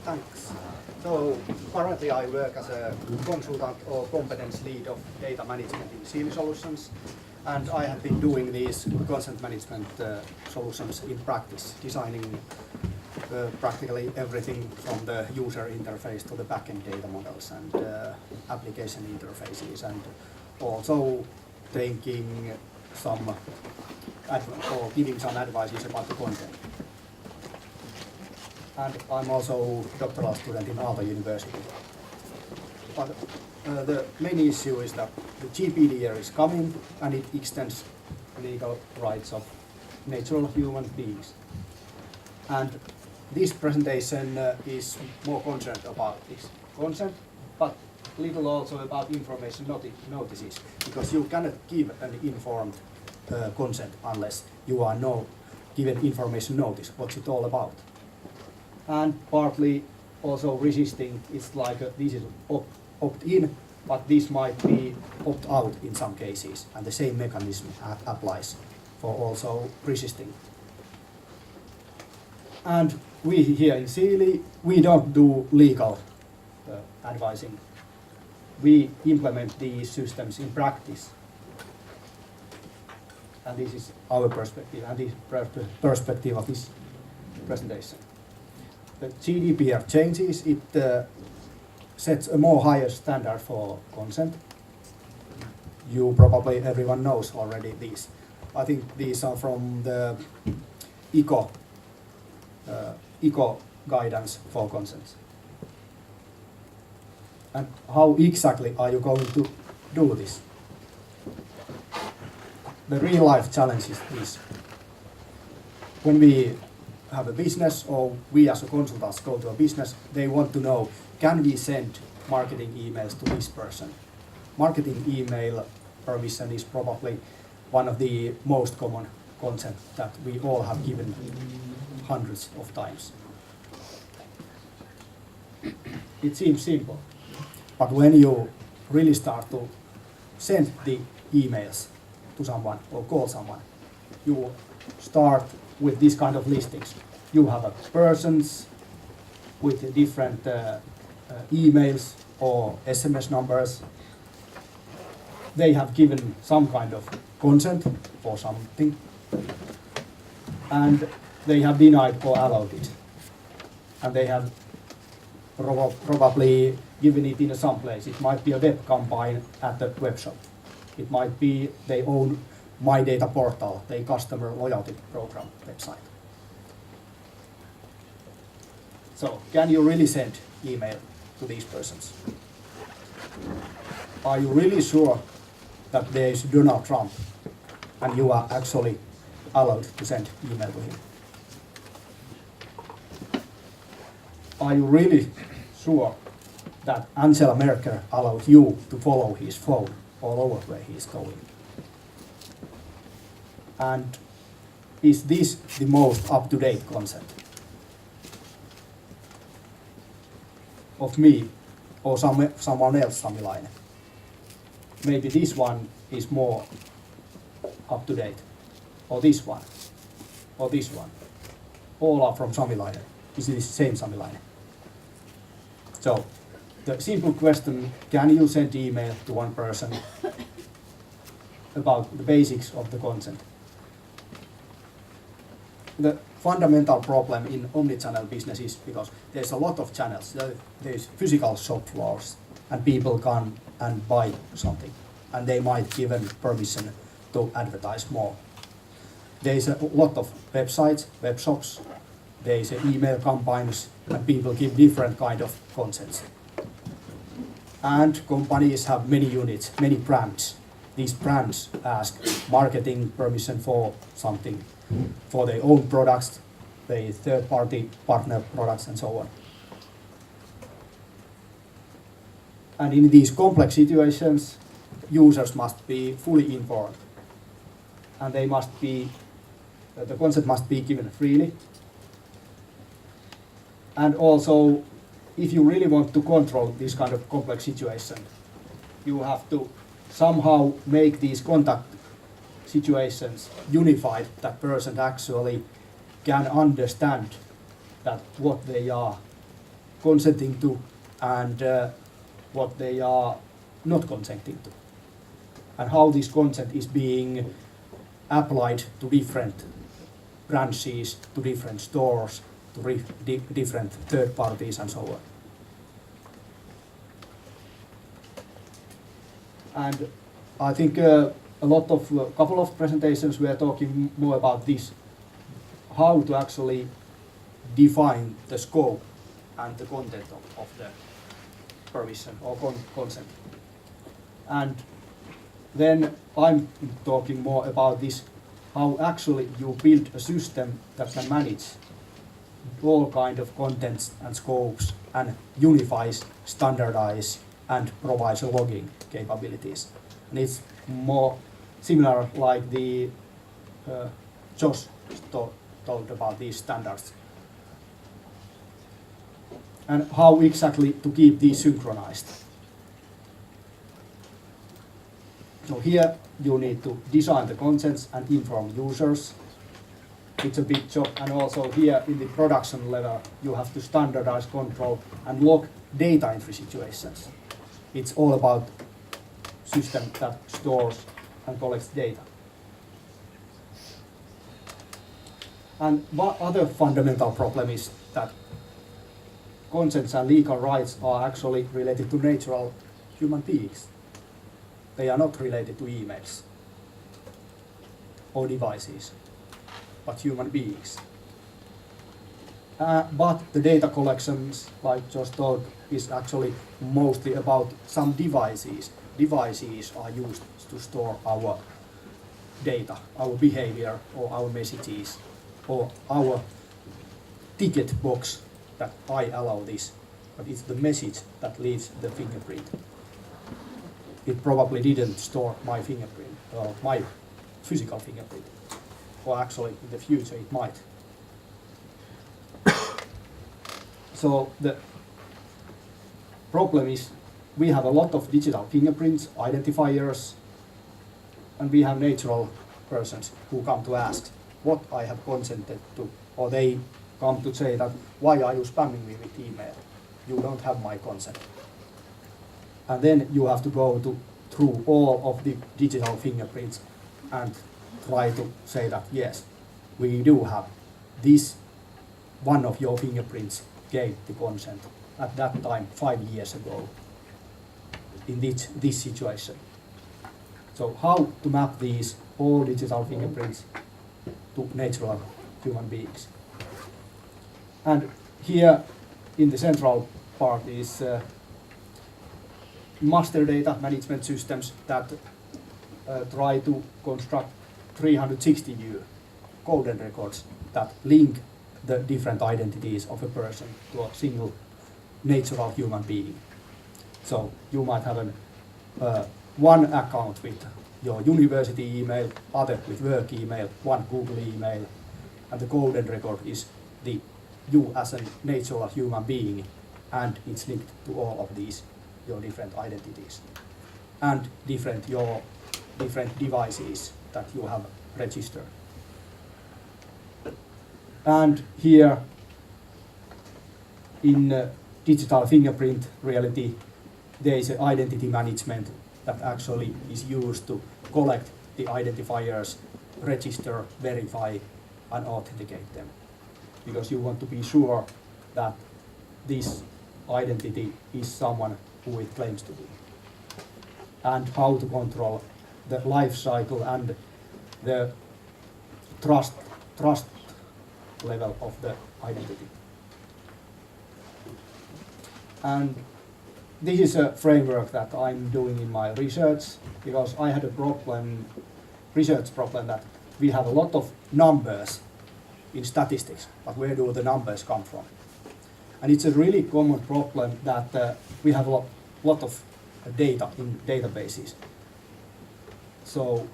Thanks. So currently I work as a consultant or competence lead of data management in Sami solutions, and I have been doing these consent management solutions in practice, designing practically everything from the user interface to the backend data models and application interfaces, and also taking some or giving some advices about the content. And I'm also a doctoral student in Aalto University. But the main issue is that the GDPR is coming and it extends legal rights of natural human beings. And this presentation is more concerned about this consent, but little also about information notices, because you cannot give an informed consent unless you are given information notice, what's it all about. And partly also resisting, it's like this is opt-in, but this might be opt-out in some cases, and the same mechanism applies for also resisting. And we here in Siili, we don't do legal advising. We implement these systems in practice. And this is our perspective, and this perspective of this presentation. The GDPR changes, it sets a more higher standard for consent. You probably, everyone knows already these. I think these are from the ECO guidance for consent. And how exactly are you going to do this? The real life challenge is this. When we have a business, or we as a consultants go to a business, they want to know, can we send marketing emails to this person? Marketing email permission is probably one of the most common consent that we all have given hundreds of times. It seems simple, but when you really start to send the emails to someone or call someone, you start with this kind of listings. You have a persons with different emails or SMS numbers. They have given some kind of consent for something, and they have denied or allowed it. And they have probably given it in some place. It might be a web campaign at the web shop. It might be their own MyData portal, their customer loyalty program website. So, can you really send email to these persons? Are you really sure that there is Donald Trump and you are actually allowed to send email to him? Are you really sure that Angela Merkel allowed you to follow his phone all over where he is going? And is this the most up-to-date consent of me or someone else, Sami Laine? Maybe this one is more up-to-date, or this one, or this one. All are from Sami Laine. Is it the same Sami Laine? So, the simple question, can you send email to one person about the basics of the consent? The fundamental problem in omnichannel business is because there's a lot of channels. There's physical shop floors, and people come and buy something, and they might give them permission to advertise more. There's a lot of websites, web shops, there's email campaigns, and people give different kind of consents. And companies have many units, many brands. These brands ask marketing permission for something, for their own products, their third-party partner products, and so on. And in these complex situations, users must be fully informed, and they must be, the consent must be given freely. And also, if you really want to control this kind of complex situation, you have to somehow make these contact situations unified, that person actually can understand that what they are consenting to and what they are not consenting to, and how this consent is being applied to different branches, to different stores, to different third parties, and so on. And I think a couple of presentations were talking more about this, how to actually define the scope and the content of the permission or consent. And then I'm talking more about this, how actually you build a system that can manage all kind of contents and scopes and unifies, standardize, and provides logging capabilities. And it's more similar like the Josh told about these standards. And how exactly to keep these synchronized. So here you need to design the consents and inform users. It's a big job, and also here in the production level you have to standardize, control, and log data entry situations. It's all about system that stores and collects data. And one other fundamental problem is that consents and legal rights are actually related to natural human beings. They are not related to emails or devices, but human beings. But the data collections, like just told, is actually mostly about some devices. Devices are used to store our data, our behavior, or our messages, or our ticket box that I allow this, but it's the message that leaves the fingerprint. It probably didn't store my fingerprint, or my physical fingerprint, or actually in the future it might. So the problem is we have a lot of digital fingerprints, identifiers, and we have natural persons who come to ask what I have consented to, or they come to say that why are you spamming me with email? You don't have my consent. And then you have to go through all of the digital fingerprints and try to say that yes, we do have this one of your fingerprints gave the consent at that time 5 years ago in this situation. So how to map these all digital fingerprints to natural human beings? And here in the central part is master data management systems that try to construct 360-view golden records that link the different identities of a person to a single natural human being. So you might have one account with your university email, other with work email, one Google email, and the golden record is you as a natural human being, and it's linked to all of these your different identities and your different devices that you have registered. And here in digital fingerprint reality, there is an identity management that actually is used to collect the identifiers, register, verify, and authenticate them. Because you want to be sure that this identity is someone who it claims to be. And how to control the life cycle and the trust level of the identity. And this is a framework that I'm doing in my research, because I had a research problem that we have a lot of numbers in statistics, but where do the numbers come from? And it's a really common problem that we have a lot of data in databases. So,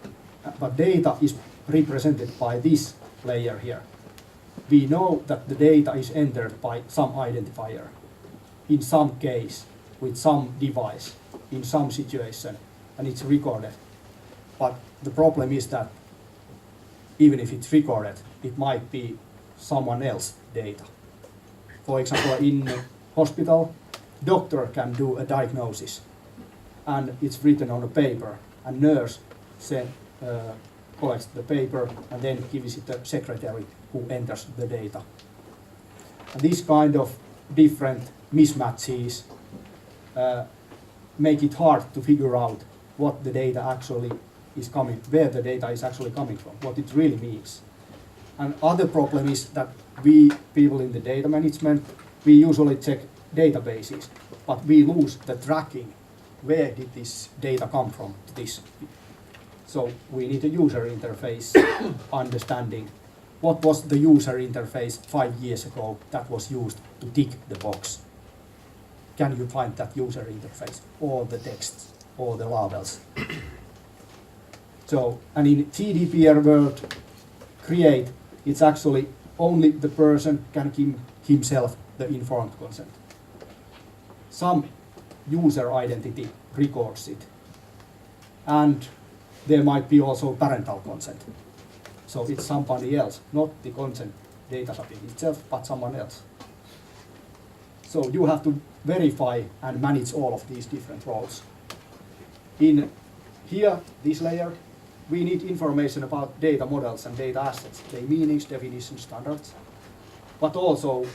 but data is represented by this layer here. We know that the data is entered by some identifier, in some case, with some device, in some situation, and it's recorded. But the problem is that even if it's recorded, it might be someone else's data. For example, in hospital, doctor can do a diagnosis, and it's written on a paper, and nurse collects the paper and then gives it to the secretary who enters the data. And these kind of different mismatches make it hard to figure out what the data actually is coming, where the data is actually coming from, what it really means. And other problem is that we people in the data management, we usually check databases, but we lose the tracking. Where did this data come from? This. So we need a user interface understanding. What was the user interface 5 years ago that was used to tick the box? Can you find that user interface, or the text, or the labels? So, and in GDPR world, create, it's actually only the person can give himself the informed consent. Some user identity records it, and there might be also parental consent. So it's somebody else, not the consent data subject itself, but someone else. So you have to verify and manage all of these different roles. In here, this layer, we need information about data models and data assets, their meanings, definitions, standards, but also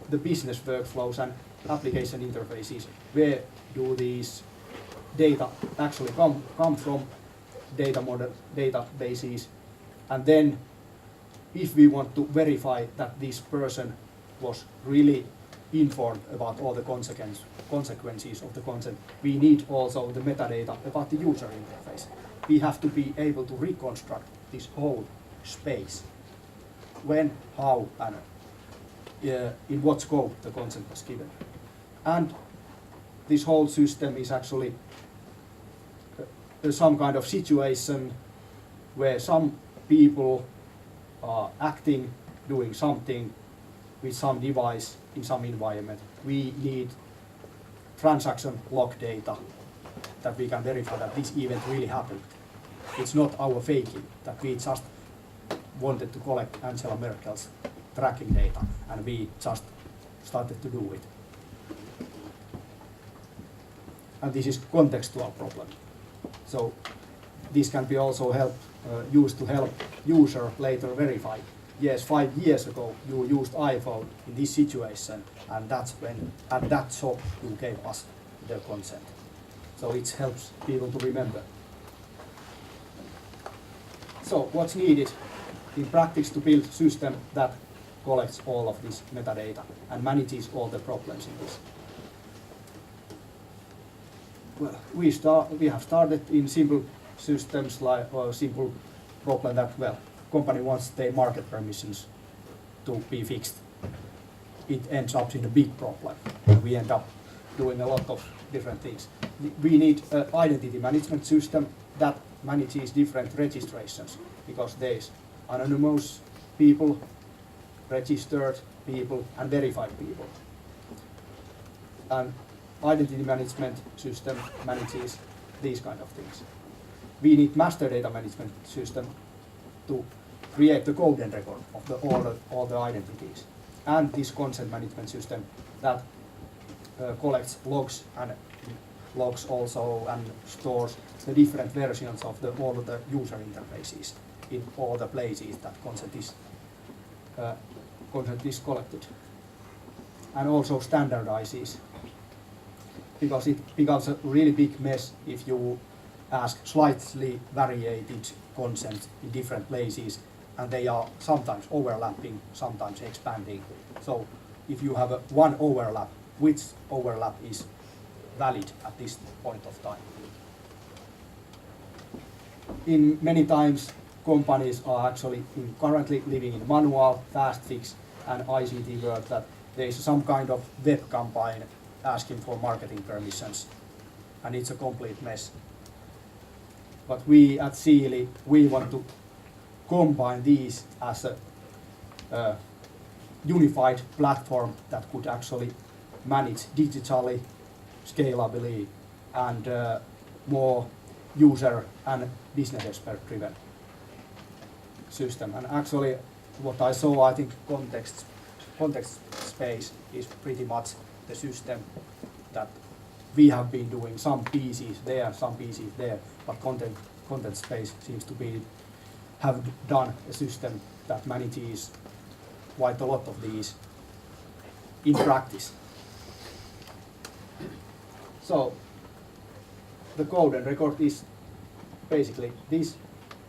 the business workflows and application interfaces. Where do these data actually come from, data model, databases, and then if we want to verify that this person was really informed about all the consequences of the consent, we need also the metadata about the user interface. We have to be able to reconstruct this whole space. When, how, and in what scope the consent was given. And this whole system is actually some kind of situation where some people are acting, doing something with some device in some environment. We need transaction log data that we can verify that this event really happened. It's not our faking, that we just wanted to collect Angela Merkel's tracking data and we just started to do it. And this is contextual problem. So this can be also used to help user later verify. Yes, 5 years ago you used iPhone in this situation, and that's when at that shop you gave us the consent. So it helps people to remember. So what's needed in practice to build a system that collects all of this metadata and manages all the problems in this? Well, we have started in simple systems like or simple problem that, well, company wants their market permissions to be fixed. It ends up in a big problem. We end up doing a lot of different things. We need an identity management system that manages different registrations, because there's anonymous people, registered people, and verified people. And identity management system manages these kind of things. We need master data management system to create the golden record of all the identities. And this consent management system that collects logs and logs also and stores the different versions of all of the user interfaces in all the places that consent is collected. And also standardizes, because it becomes a really big mess if you ask slightly variated consent in different places, and they are sometimes overlapping, sometimes expanding. So if you have one overlap, which overlap is valid at this point of time? In many times, companies are actually currently living in manual, fast fix, and ICT world, that there is some kind of web campaign asking for marketing permissions, and it's a complete mess. But we at Siili, we want to combine these as a unified platform that could actually manage digitally, scalably, and more user and business expert driven system. And actually what I saw, I think context space is pretty much the system that we have been doing some pieces there, some pieces there, but content space seems to have done a system that manages quite a lot of these in practice. So the code and record is basically this.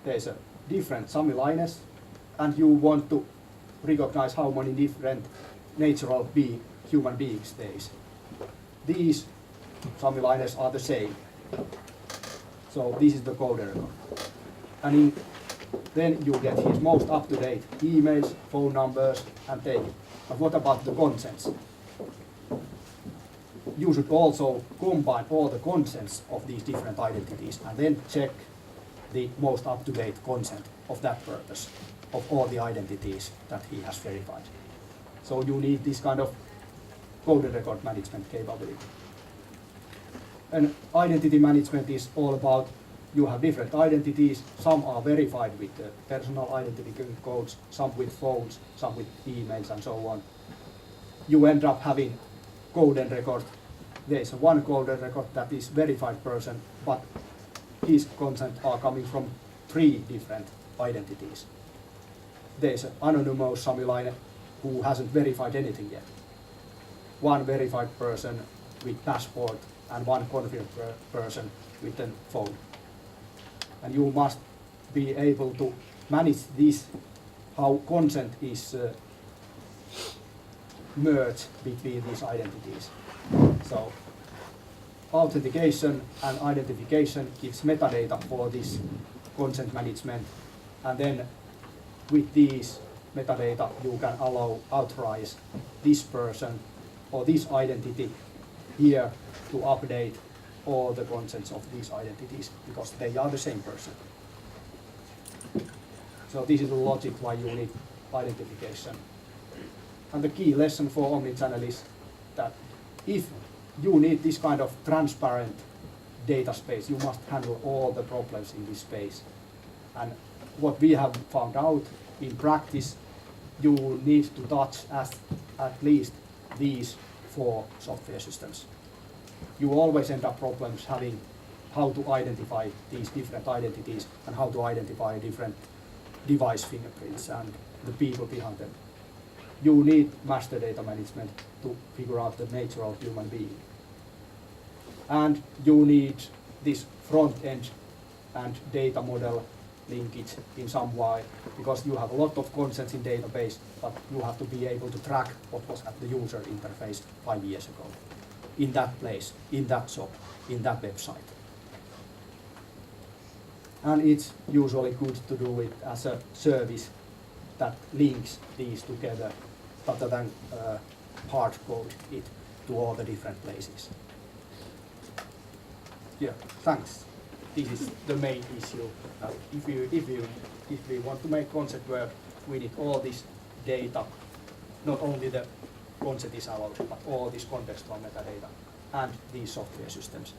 There's a different Sami Laines, and you want to recognize how many different natural human beings there is. These Sami Laines are the same. So this is the code and record. And then you get his most up-to-date emails, phone numbers, and take it. But what about the consents? You should also combine all the consents of these different identities and then check the most up-to-date consent of that purpose, of all the identities that he has verified. So you need this kind of code and record management capability. And identity management is all about, you have different identities, some are verified with personal identity codes, some with phones, some with emails and so on. You end up having code and record. There's one code and record that is verified person, but his consent are coming from 3 different identities. There's an anonymous Sami Laine who hasn't verified anything yet. One verified person with passport and one confirmed person with a phone. And you must be able to manage this, how consent is merged between these identities. So authentication and identification gives metadata for this consent management, and then with these metadata you can authorize this person or this identity here to update all the consents of these identities because they are the same person. So this is the logic why you need identification. And the key lesson for Omnichannel is that if you need this kind of transparent data space, you must handle all the problems in this space. And what we have found out in practice, you need to touch at least these 4 software systems. You always end up problems having how to identify these different identities and how to identify different device fingerprints and the people behind them. You need master data management to figure out the nature of human being. And you need this front end and data model linkage in some way, because you have a lot of consents in database, but you have to be able to track what was at the user interface 5 years ago, in that place, in that shop, in that website. And it's usually good to do it as a service that links these together, rather than hard code it to all the different places. Yeah, thanks. This is the main issue. If we want to make concept work, we need all this data, not only the concept is allowed, but all this contextual metadata and these software systems.